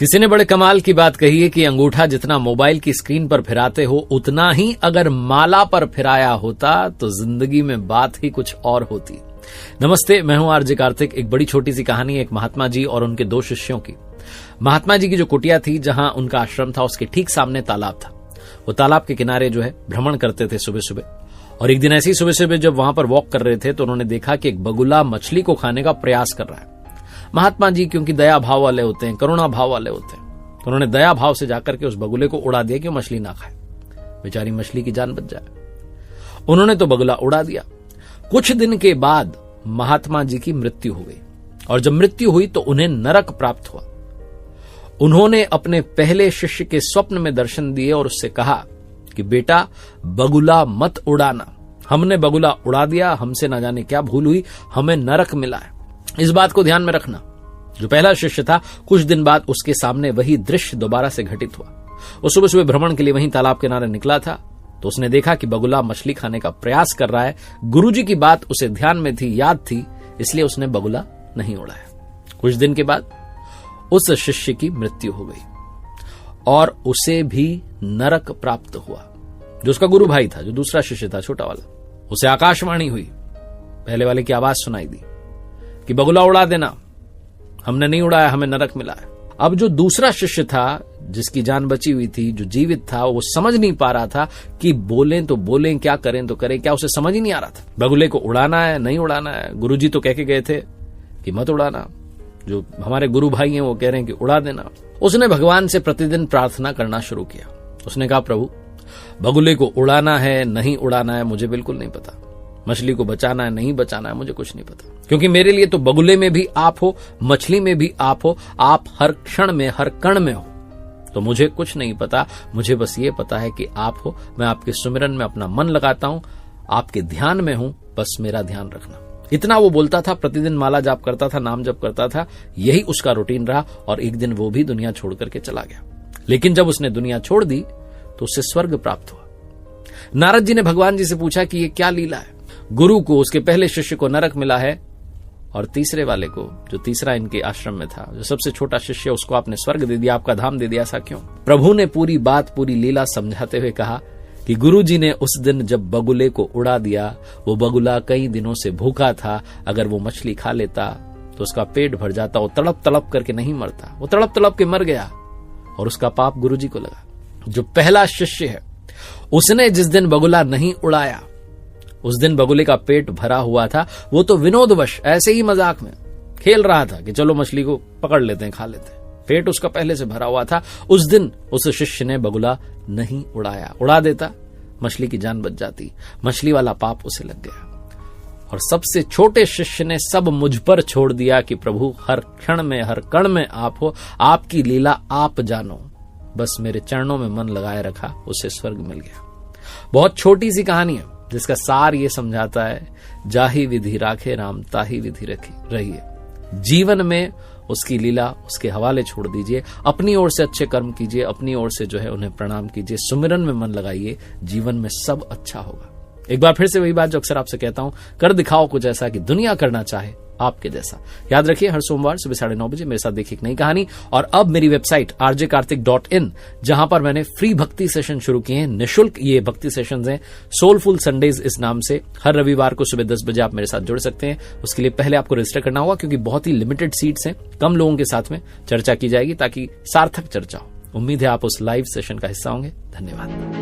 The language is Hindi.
किसी ने बड़े कमाल की बात कही है कि अंगूठा जितना मोबाइल की स्क्रीन पर फिराते हो उतना ही अगर माला पर फिराया होता तो जिंदगी में बात ही कुछ और होती। नमस्ते, मैं हूं आरजे कार्तिक। एक बड़ी छोटी सी कहानी एक महात्मा जी और उनके दो शिष्यों की। महात्मा जी की जो कुटिया थी, जहां उनका आश्रम था, उसके ठीक सामने तालाब था। वो तालाब के किनारे जो है भ्रमण करते थे सुबह सुबह। और एक दिन ऐसी सुबह सुबह जब वहां पर वॉक कर रहे थे तो उन्होंने देखा कि एक बगुला मछली को खाने का प्रयास कर रहा है। महात्मा जी क्योंकि दया भाव वाले होते हैं, करुणा भाव वाले होते हैं, तो उन्होंने दया भाव से जाकर के उस बगुले को उड़ा दिया कि वो मछली ना खाए, बेचारी मछली की जान बच जाए। उन्होंने तो बगुला उड़ा दिया। कुछ दिन के बाद महात्मा जी की मृत्यु हो गई और जब मृत्यु हुई तो उन्हें नरक प्राप्त हुआ। उन्होंने अपने पहले शिष्य के स्वप्न में दर्शन दिए और उससे कहा कि बेटा, बगुला मत उड़ाना। हमने बगुला उड़ा दिया, हमसे ना जाने क्या भूल हुई, हमें नरक मिला है। इस बात को ध्यान में रखना। जो पहला शिष्य था, कुछ दिन बाद उसके सामने वही दृश्य दोबारा से घटित हुआ। वो सुबह सुबह भ्रमण के लिए वहीं तालाब किनारे निकला था तो उसने देखा कि बगुला मछली खाने का प्रयास कर रहा है। गुरुजी की बात उसे ध्यान में थी, याद थी, इसलिए उसने बगुला नहीं उड़ाया। कुछ दिन के बाद उस शिष्य की मृत्यु हो गई और उसे भी नरक प्राप्त हुआ। जो उसका गुरु भाई था, जो दूसरा शिष्य था, छोटा वाला, उसे आकाशवाणी हुई, पहले वाले की आवाज सुनाई दी कि बगुला उड़ा देना। हमने नहीं उड़ाया, हमें नरक मिला है। अब जो दूसरा शिष्य था, जिसकी जान बची हुई थी, जो जीवित था, वो समझ नहीं पा रहा था कि बोलें तो बोलें, क्या करें तो करें क्या। उसे समझ ही नहीं आ रहा था बगुले को उड़ाना है नहीं उड़ाना है। गुरुजी तो कह के गए थे कि मत उड़ाना, जो हमारे गुरु भाई हैं वो कह रहे हैं कि उड़ा देना। उसने भगवान से प्रतिदिन प्रार्थना करना शुरू किया। उसने कहा, प्रभु, बगुले को उड़ाना है नहीं उड़ाना है मुझे बिल्कुल नहीं पता, मछली को बचाना है नहीं बचाना है मुझे कुछ नहीं पता, क्योंकि मेरे लिए तो बगुले में भी आप हो, मछली में भी आप हो, आप हर क्षण में हर कण में हो, तो मुझे कुछ नहीं पता। मुझे बस ये पता है कि आप हो, मैं आपके सुमिरन में अपना मन लगाता हूं, आपके ध्यान में हूं, बस मेरा ध्यान रखना। इतना वो बोलता था, प्रतिदिन माला जाप करता था, नाम जप करता था, यही उसका रूटीन रहा। और एक दिन वो भी दुनिया छोड़ करके चला गया। लेकिन जब उसने दुनिया छोड़ दी तो उससे स्वर्ग प्राप्त हुआ। नारद जी ने भगवान जी से पूछा कि ये क्या लीला है। गुरु को, उसके पहले शिष्य को नरक मिला है और तीसरे वाले को, जो तीसरा इनके आश्रम में था, जो सबसे छोटा शिष्य, उसको आपने स्वर्ग दे दिया, आपका धाम दे दिया। ऐसा क्यों? प्रभु ने पूरी बात, पूरी लीला समझाते हुए कहा कि गुरु जी ने उस दिन जब बगुले को उड़ा दिया, वो बगुला कई दिनों से भूखा था। अगर वो मछली खा लेता तो उसका पेट भर जाता, वो तड़प तड़प करके नहीं मरता, वो तड़प तड़प के मर गया और उसका पाप गुरु जी को लगा। जो पहला शिष्य है, उसने जिस दिन बगुला नहीं उड़ाया, उस दिन बगुले का पेट भरा हुआ था। वो तो विनोदवश ऐसे ही मजाक में खेल रहा था कि चलो मछली को पकड़ लेते हैं, खा लेते हैं। पेट उसका पहले से भरा हुआ था। उस दिन उस शिष्य ने बगुला नहीं उड़ाया। उड़ा देता, मछली की जान बच जाती, मछली वाला पाप उसे लग गया। और सबसे छोटे शिष्य ने सब मुझ पर छोड़ दिया कि प्रभु, हर क्षण में हर कण में आप हो, आपकी लीला आप जानो, बस मेरे चरणों में मन लगाए रखा, उसे स्वर्ग मिल गया। बहुत छोटी सी कहानी है जिसका सार ये समझाता है, जाहि विधि राखे राम ताहि विधि रहिए। जीवन में उसकी लीला उसके हवाले छोड़ दीजिए, अपनी ओर से अच्छे कर्म कीजिए, अपनी ओर से जो है उन्हें प्रणाम कीजिए, सुमिरन में मन लगाइए, जीवन में सब अच्छा होगा। एक बार फिर से वही बात जो अक्सर आपसे कहता हूं, कर दिखाओ कुछ ऐसा कि दुनिया करना चाहे आपके जैसा। याद रखिए, हर सोमवार सुबह 9:30 बजे मेरे साथ देखिए एक नई कहानी। और अब मेरी वेबसाइट rjkartik.in, जहां पर मैंने फ्री भक्ति सेशन शुरू किए हैं, निःशुल्क ये भक्ति सेशंस हैं, सोलफुल संडेज इस नाम से। हर रविवार को सुबह 10 बजे आप मेरे साथ जुड़ सकते हैं। उसके लिए पहले आपको रजिस्टर करना होगा, क्योंकि बहुत ही लिमिटेड सीट्स हैं, कम लोगों के साथ में चर्चा की जाएगी ताकि सार्थक चर्चा हो। उम्मीद है आप उस लाइव सेशन का हिस्सा होंगे। धन्यवाद।